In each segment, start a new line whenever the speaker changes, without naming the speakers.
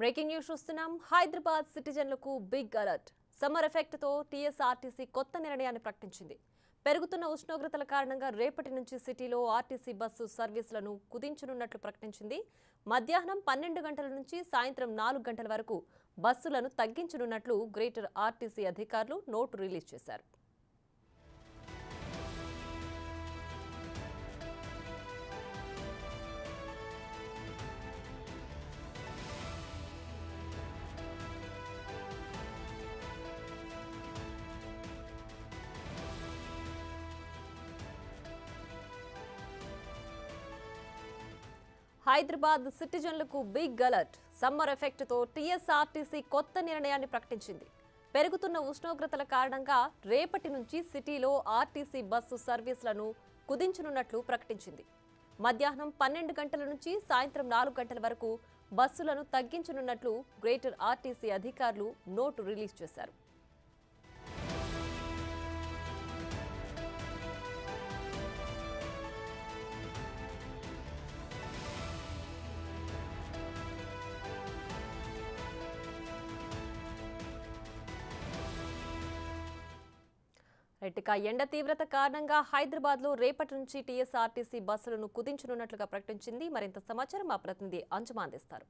Breaking news చూస్తున్నాం. హైదరాబాద్ సిటిజన్లకు big alert. Summer effect తో టీఎస్ఆర్టీసీ కొత్త నిర్ణయాన్ని ప్రకటించింది. పెరుగుతున్న ఉష్ణోగ్రతల కారణంగా రేపటి నుంచి సిటీలో ఆర్టీసీ బస్సు సర్వీసులను కుదించనున్నట్లు ప్రకటించింది. మధ్యాహ్నం 12 గంటల నుంచి సాయంత్రం 4 గంటల వరకు బస్సులను తగ్గించనున్నట్లు గ్రేటర్ ఆర్టీసీ అధికారులు నోటు రిలీజ్ చేశారు. హైదరాబాద్ సిటిజన్లకు బిగ్ అలర్ట్. సమ్మర్ ఎఫెక్ట్ తో టీఎస్ఆర్టీసీ కొత్త నిర్ణయాన్ని ప్రకటించింది. పెరుగుతున్న ఉష్ణోగ్రతల కారణంగా రేపటి నుంచి సిటీలో ఆర్టీసీ బస్సు సర్వీసులను కుదించనున్నట్లు ప్రకటించింది. మధ్యాహ్నం 12 గంటల నుంచి సాయంత్రం 4 గంటల వరకు బస్సులను తగ్గించనున్నట్లు గ్రేటర్ ఆర్టీసీ అధికారులు నోటు రిలీజ్ చేశారు. ఇక ఎండ తీవ్రత కారణంగా హైదరాబాద్ లో రేపటి నుంచి టీఎస్ఆర్టీసీ బస్సులను కుదించనున్నట్లుగా ప్రకటించింది. మరింత సమాచారం మా ప్రతినిధి అంజుమా అందిస్తారు.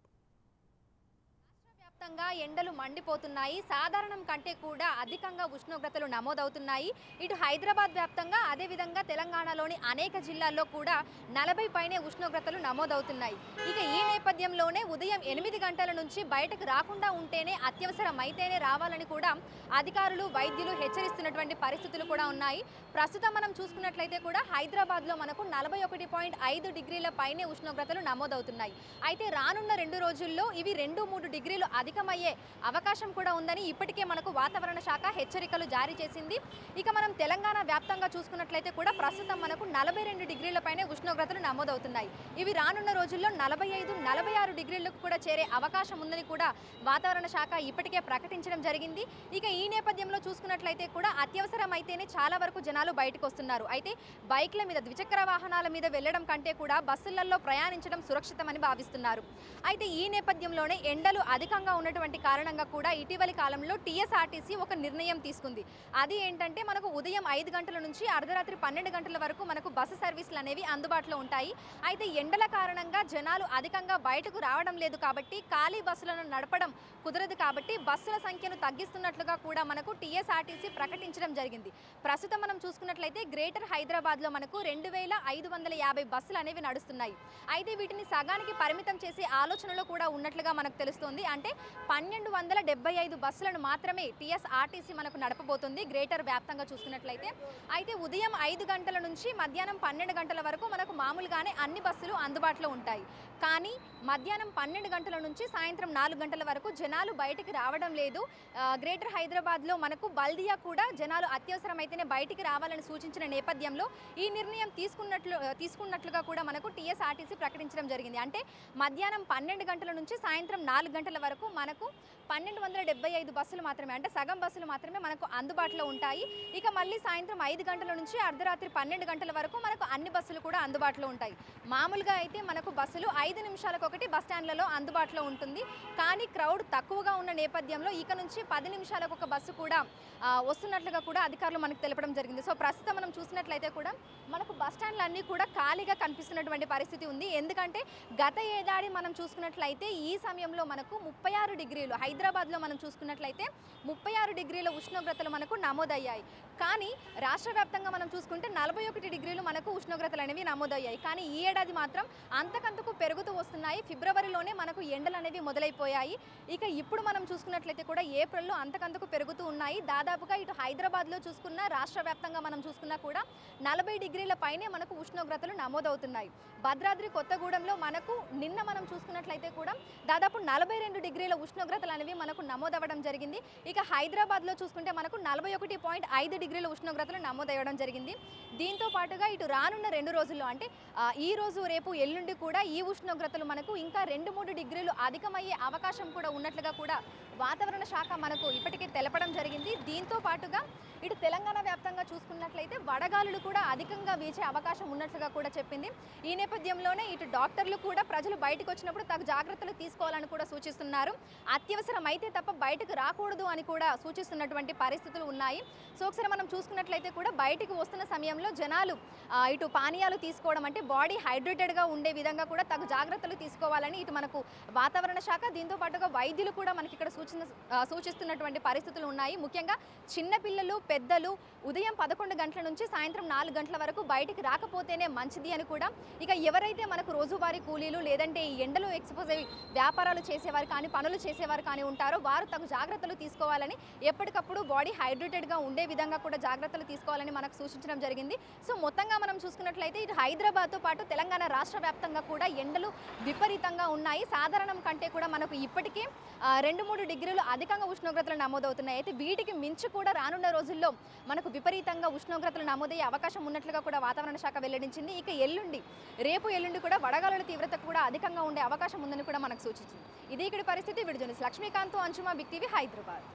వ్యాప్తంగా ఎండలు మండిపోతున్నాయి. సాధారణం కంటే కూడా అధికంగా ఉష్ణోగ్రతలు నమోదవుతున్నాయి. ఇటు హైదరాబాద్ వ్యాప్తంగా అదేవిధంగా తెలంగాణలోని అనేక జిల్లాల్లో కూడా 40 పైనే ఉష్ణోగ్రతలు నమోదవుతున్నాయి. ఇక ఈ నేపథ్యంలోనే ఉదయం 8 గంటల నుంచి బయటకు రాకుండా ఉంటేనే, అత్యవసరం అయితేనే రావాలని కూడా అధికారులు వైద్యులు హెచ్చరిస్తున్నటువంటి పరిస్థితులు కూడా ఉన్నాయి. ప్రస్తుతం మనం చూసుకున్నట్లయితే కూడా హైదరాబాద్లో మనకు 41.5 డిగ్రీల పైనే ఉష్ణోగ్రతలు నమోదవుతున్నాయి. అయితే రానున్న 2 రోజుల్లో ఇవి 2-3 డిగ్రీలు అధికమయ్యే అవకాశం కూడా ఉందని ఇప్పటికే మనకు వాతావరణ శాఖ హెచ్చరికలు జారీ చేసింది. ఇక మనం తెలంగాణ వ్యాప్తంగా చూసుకున్నట్లయితే కూడా ప్రస్తుతం మనకు 42 డిగ్రీల పైనే ఉష్ణోగ్రతలు నమోదవుతున్నాయి. ఇవి రానున్న రోజుల్లో 45-46 డిగ్రీలకు కూడా చేరే అవకాశం ఉందని కూడా వాతావరణ శాఖ ఇప్పటికే ప్రకటించడం జరిగింది. ఇక ఈ నేపథ్యంలో చూసుకున్నట్లయితే కూడా అత్యవసరం అయితేనే చాలా వరకు జనాలు బయటకు వస్తున్నారు. అయితే బైక్ల మీద, ద్విచక్ర వాహనాల మీద వెళ్లడం కంటే కూడా బస్సులలో ప్రయాణించడం సురక్షితమని భావిస్తున్నారు. అయితే ఈ నేపథ్యంలోనే ఎండలు అధికంగా ఉన్నటువంటి కారణంగా కూడా ఇటీవలి కాలంలో టీఎస్ఆర్టీసీ ఒక నిర్ణయం తీసుకుంది. అది ఏంటంటే మనకు ఉదయం 5 గంటల నుంచి అర్ధరాత్రి 12 గంటల వరకు మనకు బస్సు సర్వీసులు అనేవి అందుబాటులో ఉంటాయి. అయితే ఎండల కారణంగా జనాలు అధికంగా బయటకు రావడం లేదు కాబట్టి, ఖాళీ బస్సులను నడపడం కుదరదు కాబట్టి బస్సుల సంఖ్యను తగ్గిస్తున్నట్లుగా కూడా మనకు టీఎస్ఆర్టీసీ ప్రకటించడం జరిగింది. ప్రస్తుతం మనం చూసుకున్నట్లయితే గ్రేటర్ హైదరాబాద్లో మనకు 2550 బస్సులు అనేవి నడుస్తున్నాయి. అయితే వీటిని సగానికి పరిమితం చేసే ఆలోచనలో కూడా ఉన్నట్లుగా మనకు తెలుస్తోంది. అంటే 1275 బస్సులను మాత్రమే టీఎస్ఆర్టీసీ మనకు నడపబోతుంది గ్రేటర్ వ్యాప్తంగా చూసుకున్నట్లయితే. అయితే ఉదయం 5 గంటల నుంచి మధ్యాహ్నం 12 గంటల వరకు మనకు మామూలుగానే అన్ని బస్సులు అందుబాటులో ఉంటాయి. కానీ మధ్యాహ్నం 12 గంటల నుంచి సాయంత్రం 4 గంటల వరకు జనాలు బయటికి రావడం లేదు. గ్రేటర్ హైదరాబాద్లో మనకు బల్దియా కూడా జనాలు అత్యవసరమైతేనే బయటికి రావాలని సూచించిన నేపథ్యంలో ఈ నిర్ణయం తీసుకున్నట్లుగా కూడా మనకు టీఎస్ఆర్టీసీ ప్రకటించడం జరిగింది. అంటే మధ్యాహ్నం 12 గంటల నుంచి సాయంత్రం 4 గంటల వరకు మనకు 1275 బస్సులు మాత్రమే, అంటే సగం బస్సులు మాత్రమే మనకు అందుబాటులో ఉంటాయి. ఇక మళ్ళీ సాయంత్రం 5 గంటల నుంచి అర్ధరాత్రి 12 గంటల వరకు మనకు అన్ని బస్సులు కూడా అందుబాటులో ఉంటాయి. మామూలుగా అయితే మనకు బస్సులు 5 నిమిషాలకు ఒకటి బస్ స్టాండ్లలో అందుబాటులో ఉంటుంది. కానీ క్రౌడ్ తక్కువగా ఉన్న నేపథ్యంలో ఇక నుంచి 10 నిమిషాలకు ఒక బస్సు కూడా వస్తున్నట్లుగా కూడా అధికారులు మనకు తెలపడం జరిగింది. సో ప్రస్తుతం మనం చూసినట్లయితే కూడా మనకు బస్ స్టాండ్లు అన్నీ కూడా ఖాళీగా కనిపిస్తున్నటువంటి పరిస్థితి ఉంది. ఎందుకంటే గత ఏడాది మనం చూసుకున్నట్లయితే ఈ సమయంలో మనకు 36 డిగ్రీలు, హైదరాబాద్లో మనం చూసుకున్నట్లయితే 36 డిగ్రీల ఉష్ణోగ్రతలు మనకు నమోదయ్యాయి. కానీ రాష్ట్ర వ్యాప్తంగా మనం చూసుకుంటే 41 డిగ్రీలు మనకు ఉష్ణోగ్రతలు అనేవి నమోదయ్యాయి. కానీ ఈ ఏడాది మాత్రం అంతకంతకు పెరుగుతూ వస్తున్నాయి. ఫిబ్రవరిలోనే మనకు ఎండలు అనేవి మొదలైపోయాయి. ఇక ఇప్పుడు మనం చూసుకున్నట్లయితే కూడా ఏప్రిల్లో అంతకంతకు పెరుగుతూ ఉన్నాయి. దాదాపుగా ఇటు హైదరాబాద్లో చూసుకున్న, రాష్ట్ర వ్యాప్తంగా మనం చూసుకున్నా కూడా 40 డిగ్రీల పైనే మనకు ఉష్ణోగ్రతలు నమోదవుతున్నాయి. భద్రాద్రి కొత్తగూడెంలో మనకు నిన్న మనం చూసుకున్నట్లయితే కూడా దాదాపు 42 డిగ్రీల ఉష్ణోగ్రతలు అనేవి మనకు నమోదవ్వడం జరిగింది. ఇక హైదరాబాద్లో చూసుకుంటే మనకు 41.5 డిగ్రీల ఉష్ణోగ్రతలు నమోదవ్వడం జరిగింది. దీంతో పాటుగా ఇటు రానున్న 2 రోజుల్లో, అంటే ఈ రోజు రేపు ఎల్లుండి కూడా ఈ ఉష్ణ ఉష్ణోగ్రతలు మనకు ఇంకా 2-3 డిగ్రీలు అధికమయ్యే అవకాశం కూడా ఉన్నట్లుగా కూడా వాతావరణ శాఖ మనకు ఇప్పటికే తెలపడం జరిగింది. దీంతో పాటుగా ఇటు తెలంగాణ వ్యాప్తంగా చూసుకున్నట్లయితే వడగాలులు కూడా అధికంగా వీచే అవకాశం ఉన్నట్లుగా కూడా చెప్పింది. ఈ నేపథ్యంలోనే ఇటు డాక్టర్లు కూడా ప్రజలు బయటకు వచ్చినప్పుడు తగు జాగ్రత్తలు తీసుకోవాలని కూడా సూచిస్తున్నారు. అత్యవసరం అయితే తప్ప బయటకు రాకూడదు అని కూడా సూచిస్తున్నటువంటి పరిస్థితులు ఉన్నాయి. సో ఒకసారి మనం చూసుకున్నట్లయితే కూడా బయటకు వస్తున్న సమయంలో జనాలు ఇటు పానీయాలు తీసుకోవడం అంటే బాడీ హైడ్రేటెడ్గా ఉండే విధంగా కూడా తగు జాగ్రత్తలు తీసుకోవాలని ఇటు మనకు వాతావరణ శాఖ దీంతో పాటుగా వైద్యులు కూడా మనకి ఇక్కడ సూచిస్తున్నటువంటి పరిస్థితులు ఉన్నాయి. ముఖ్యంగా చిన్నపిల్లలు, పెద్దలు ఉదయం 11 గంటల నుంచి సాయంత్రం 4 గంటల వరకు బయటికి రాకపోతేనే మంచిది అని కూడా, ఇక ఎవరైతే మనకు రోజువారీ కూలీలు లేదంటే ఈ ఎండలో ఎక్స్పోజ్ అయ్యి వ్యాపారాలు చేసేవారు కానీ పనులు చేసేవారు కానీ ఉంటారో వారు తగు జాగ్రత్తలు తీసుకోవాలని, ఎప్పటికప్పుడు బాడీ హైడ్రేటెడ్గా ఉండే విధంగా కూడా జాగ్రత్తలు తీసుకోవాలని మనకు సూచించడం జరిగింది. సో మొత్తంగా మనం చూసుకున్నట్లయితే ఇటు హైదరాబాద్తో పాటు తెలంగాణ రాష్ట్ర వ్యాప్తంగా కూడా ఎండలు విపరీతంగా ఉన్నాయి. సాధారణం కంటే కూడా మనకు ఇప్పటికే 2-3 డిగ్రీలు అధికంగా ఉష్ణోగ్రతలు నమోదవుతున్నాయి. అయితే వీటికి మించి కూడా రానున్న రోజుల్లో మనకు విపరీతంగా ఉష్ణోగ్రతలు నమోదయ్యే అవకాశం ఉన్నట్లుగా కూడా వాతావరణ శాఖ వెల్లడించింది. ఇక రేపు ఎల్లుండి కూడా వడగాలుల తీవ్రత కూడా అధికంగా ఉండే అవకాశం ఉందని కూడా మనకు సూచించింది. ఇది ఇక్కడ పరిస్థితి. Video journalist Lakshmikant, Anshuma, big TV, Hyderabad.